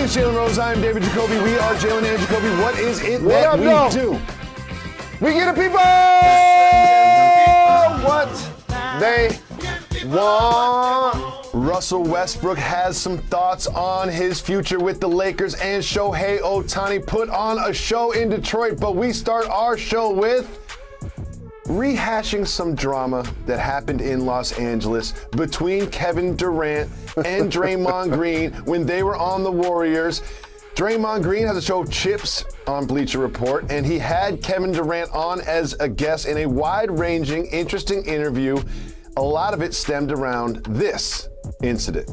It's Jalen Rose. I'm David Jacoby. We are Jalen and Jacoby. What is it What that up, we though? do? We get the people what they want. Russell Westbrook has some thoughts on his future with the Lakers, and Shohei Ohtani put on a show in Detroit. But we start our show with rehashing some drama that happened in Los Angeles between Kevin Durant and Draymond Green when they were on the Warriors. Draymond Green has a show, Chips, on Bleacher Report, and he had Kevin Durant on as a guest in a wide-ranging, interesting interview. A lot of it stemmed around this incident.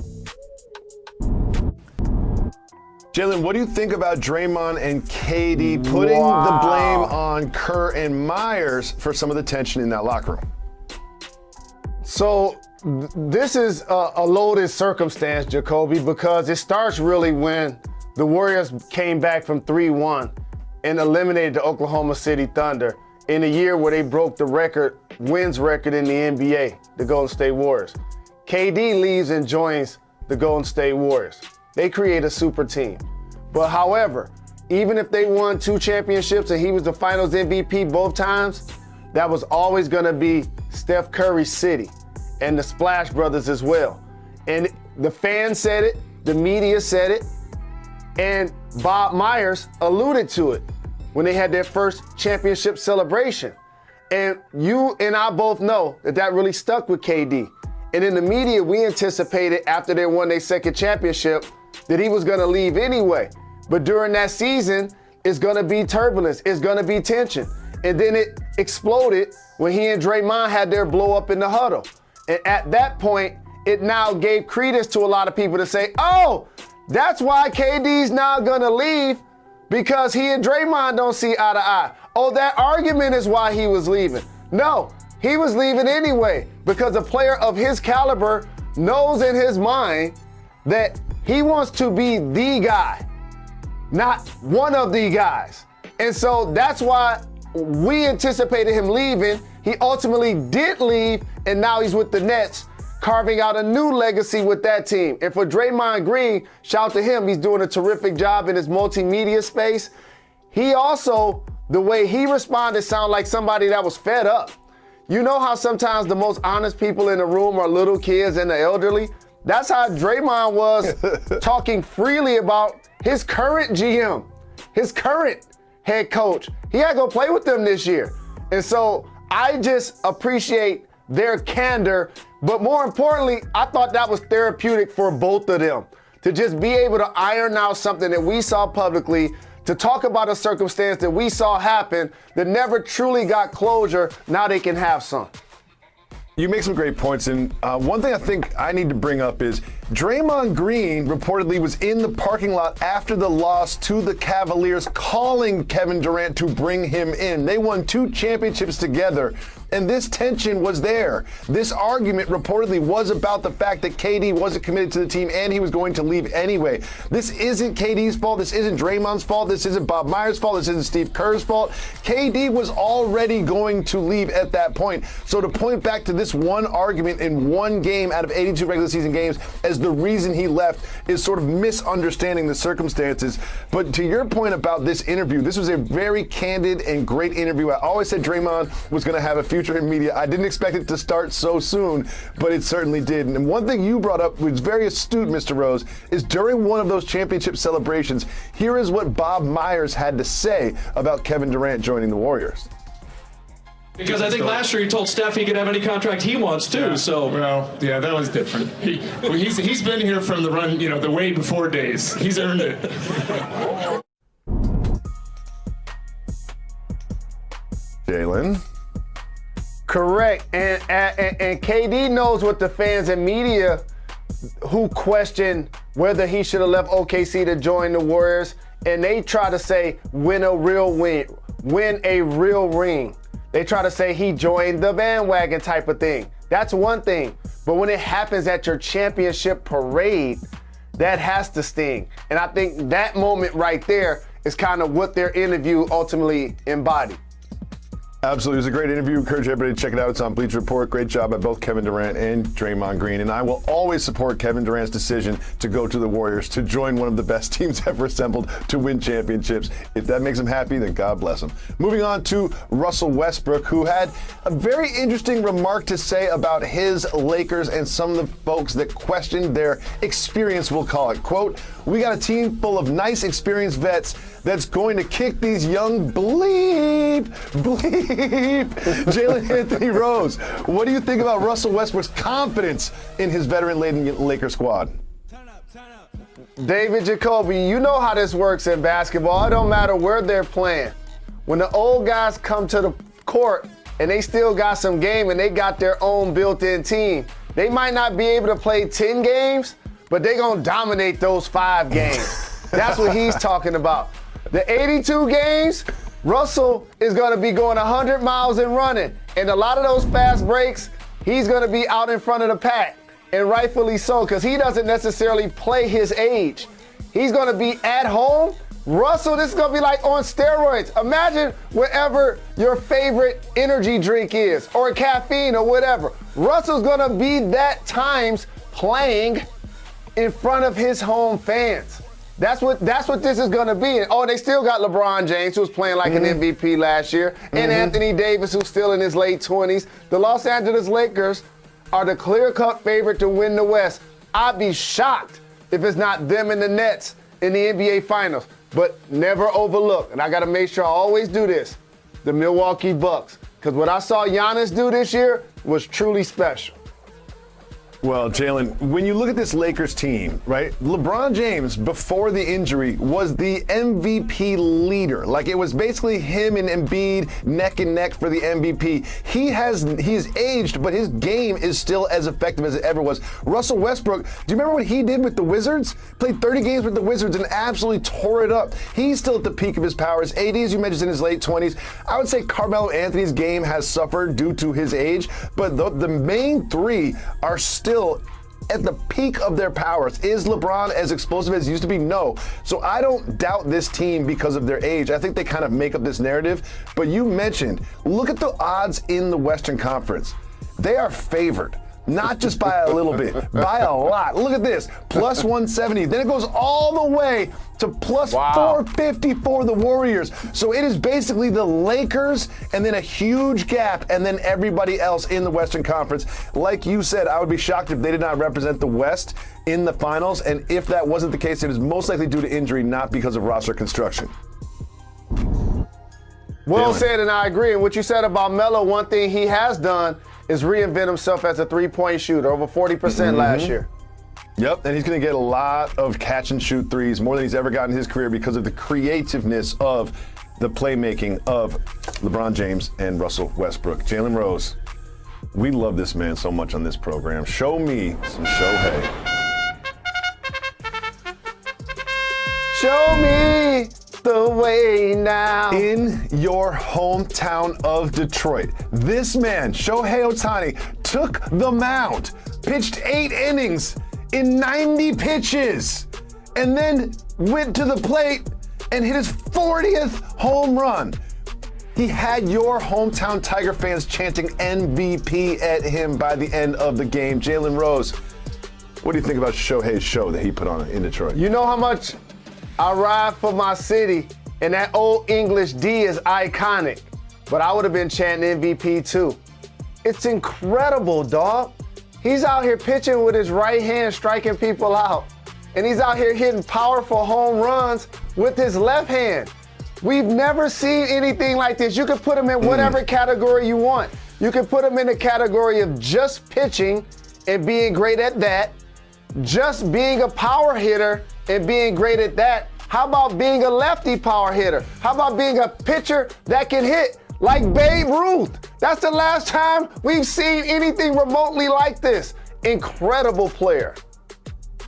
Jalen, what do you think about Draymond and KD putting the blame on Kerr and Myers for some of the tension in that locker room? So this is a loaded circumstance, Jacoby, because it starts really when the Warriors came back from 3-1 and eliminated the Oklahoma City Thunder in a year where they broke the wins record in the NBA, the Golden State Warriors. KD leaves and joins the Golden State Warriors. They create a super team. But however, even if they won 2 championships and he was the finals MVP both times, that was always going to be Steph Curry's city and the Splash Brothers as well. And the fans said it, the media said it, and Bob Myers alluded to it when they had their first championship celebration. And you and I both know that that really stuck with KD. And in the media, we anticipated after they won their second championship that he was gonna leave anyway. But during that season, it's gonna be turbulence, it's gonna be tension. And then it exploded when he and Draymond had their blow up in the huddle. And at that point, it now gave credence to a lot of people to say, oh, that's why KD's now gonna leave, because he and Draymond don't see eye to eye. Oh, that argument is why he was leaving. No, he was leaving anyway, because a player of his caliber knows in his mind that he wants to be the guy, not one of the guys. And so that's why we anticipated him leaving. He ultimately did leave, and now he's with the Nets, carving out a new legacy with that team. And for Draymond Green, shout out to him, he's doing a terrific job in his multimedia space. He also, the way he responded sounded like somebody that was fed up. You know how sometimes the most honest people in the room are little kids and the elderly? That's how Draymond was talking freely about his current GM, his current head coach. He had to go play with them this year. And so I just appreciate their candor, but more importantly, I thought that was therapeutic for both of them to just be able to iron out something that we saw publicly, to talk about a circumstance that we saw happen that never truly got closure. Now they can have some. You make some great points, and one thing I think I need to bring up is Draymond Green reportedly was in the parking lot after the loss to the Cavaliers, calling Kevin Durant to bring him in. They won 2 championships together, and this tension was there. This argument reportedly was about the fact that KD wasn't committed to the team and he was going to leave anyway. This isn't KD's fault. This isn't Draymond's fault. This isn't Bob Myers' fault. This isn't Steve Kerr's fault. KD was already going to leave at that point. So to point back to this one argument in one game out of 82 regular season games as the reason he left is sort of misunderstanding the circumstances. But to your point about this interview, this was a very candid and great interview. I always said Draymond was going to have a future in media. I didn't expect it to start so soon, but it certainly did. And one thing you brought up, which was very astute, Mr. Rose, is during one of those championship celebrations, here is what Bob Myers had to say about Kevin Durant joining the Warriors. Because I think last year he told Steph he could have any contract he wants too. Yeah. So well, yeah, that was different. He's been here from the run, the way before days. He's earned it. Jalen. Correct. And KD knows what the fans and media who question whether he should have left OKC to join the Warriors, and they try to say win a real ring. They try to say he joined the bandwagon type of thing. That's one thing. But when it happens at your championship parade, that has to sting. And I think that moment right there is kind of what their interview ultimately embodied. Absolutely. It was a great interview. Encourage everybody to check it out. It's on Bleacher Report. Great job by both Kevin Durant and Draymond Green. And I will always support Kevin Durant's decision to go to the Warriors, to join one of the best teams ever assembled to win championships. If that makes him happy, then God bless him. Moving on to Russell Westbrook, who had a very interesting remark to say about his Lakers and some of the folks that questioned their experience, we'll call it. Quote, "We got a team full of nice, experienced vets that's going to kick these young bleep Jalen Anthony Rose." What do you think about Russell Westbrook's confidence in his veteran-laden Lakers squad? David Jacoby, you know how this works in basketball. It don't matter where they're playing. When the old guys come to the court and they still got some game and they got their own built-in team, they might not be able to play 10 games, but they're going to dominate those 5 games. That's what he's talking about. The 82 games, Russell is going to be going 100 miles and running. And a lot of those fast breaks, he's going to be out in front of the pack. And rightfully so, because he doesn't necessarily play his age. He's going to be at home. Russell, this is going to be like on steroids. Imagine wherever your favorite energy drink is, or caffeine or whatever. Russell's going to be that times playing in front of his home fans. That's what this is going to be. And, oh, they still got LeBron James, who was playing like an MVP last year, and Anthony Davis, who's still in his late 20s. The Los Angeles Lakers are the clear-cut favorite to win the West. I'd be shocked if it's not them and the Nets in the NBA Finals. But never overlook, and I got to make sure I always do this, the Milwaukee Bucks. Because what I saw Giannis do this year was truly special. Well, Jalen, when you look at this Lakers team, right, LeBron James, before the injury, was the MVP leader. Like, it was basically him and Embiid neck and neck for the MVP. He's aged, but his game is still as effective as it ever was. Russell Westbrook, do you remember what he did with the Wizards? Played 30 games with the Wizards and absolutely tore it up. He's still at the peak of his powers. AD, as you mentioned, is in his late 20s. I would say Carmelo Anthony's game has suffered due to his age, but the main three are still at the peak of their powers. Is LeBron as explosive as he used to be? No. So I don't doubt this team because of their age. I think they kind of make up this narrative. But you mentioned, look at the odds in the Western Conference. They are favored. Not just by a little bit, by a lot. Look at this, plus 170. Then it goes all the way to plus 450 for the Warriors. So it is basically the Lakers and then a huge gap and then everybody else in the Western Conference. Like you said, I would be shocked if they did not represent the West in the finals. And if that wasn't the case, it is most likely due to injury, not because of roster construction. Well said, and I agree. And what you said about Melo, one thing he has done is reinvent himself as a three-point shooter, over 40% last year. Yep, and he's going to get a lot of catch-and-shoot threes, more than he's ever gotten in his career because of the creativeness of the playmaking of LeBron James and Russell Westbrook. Jalen Rose, we love this man so much on this program. Show me some Shohei. Show me the way now. In your hometown of Detroit, this man, Shohei Ohtani, took the mound, pitched 8 innings in 90 pitches, and then went to the plate and hit his 40th home run. He had your hometown Tiger fans chanting MVP at him by the end of the game. Jalen Rose, what do you think about Shohei's show that he put on in Detroit? You know how much I ride for my city, and that old English D is iconic. But I would have been chanting MVP too. It's incredible, dog. He's out here pitching with his right hand, striking people out. And he's out here hitting powerful home runs with his left hand. We've never seen anything like this. You can put him in whatever category you want. You can put him in the category of just pitching and being great at that, just being a power hitter and being great at that. How about being a lefty power hitter? How about being a pitcher that can hit like Babe Ruth? That's the last time we've seen anything remotely like this. Incredible player.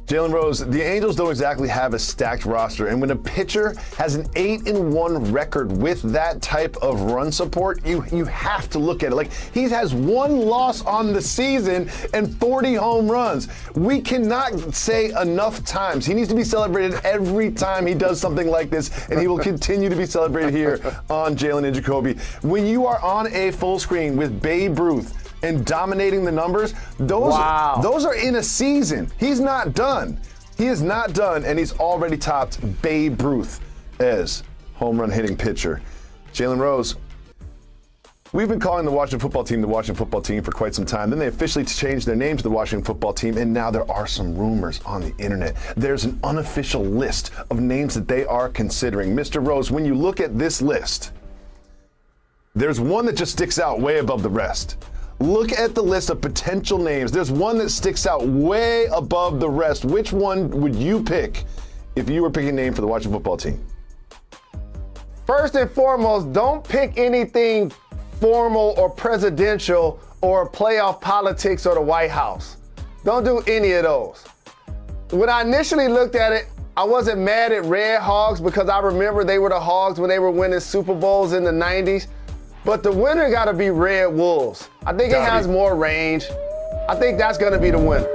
Jalen Rose, the Angels don't exactly have a stacked roster, and when a pitcher has an 8-1 record with that type of run support, you have to look at it. Like, he has 1 loss on the season and 40 home runs. We cannot say enough times. He needs to be celebrated every time he does something like this, and he will continue to be celebrated here on Jalen and Jacoby. When you are on a full screen with Babe Ruth and dominating the numbers, those are in a season. He's not done. He is not done, and he's already topped Babe Ruth as home run hitting pitcher. Jalen Rose, we've been calling the Washington football team for quite some time. Then they officially changed their name to the Washington football team, and now there are some rumors on the internet. There's an unofficial list of names that they are considering. Mr. Rose, when you look at this list, there's one that just sticks out way above the rest. Look at the list of potential names. There's one that sticks out way above the rest. Which one would you pick if you were picking a name for the Washington football team? First and foremost, don't pick anything formal or presidential or playoff politics or the White House. Don't do any of those. When I initially looked at it, I wasn't mad at Red Hogs because I remember they were the Hogs when they were winning Super Bowls in the 90s. But the winner got to be Red Wolves. I think it has more range. I think that's going to be the winner.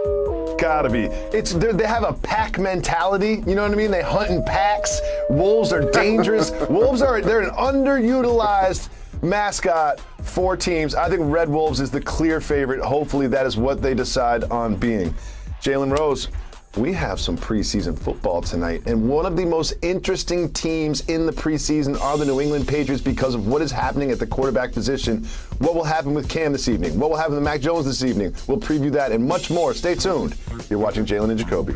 Gotta be. They have a pack mentality. You know what I mean? They hunt in packs. Wolves are dangerous. They're an underutilized mascot for teams. I think Red Wolves is the clear favorite. Hopefully that is what they decide on being. Jalen Rose, we have some preseason football tonight, and one of the most interesting teams in the preseason are the New England Patriots because of what is happening at the quarterback position. What will happen with Cam this evening? What will happen with Mac Jones this evening? We'll preview that and much more. Stay tuned. You're watching Jalen and Jacoby.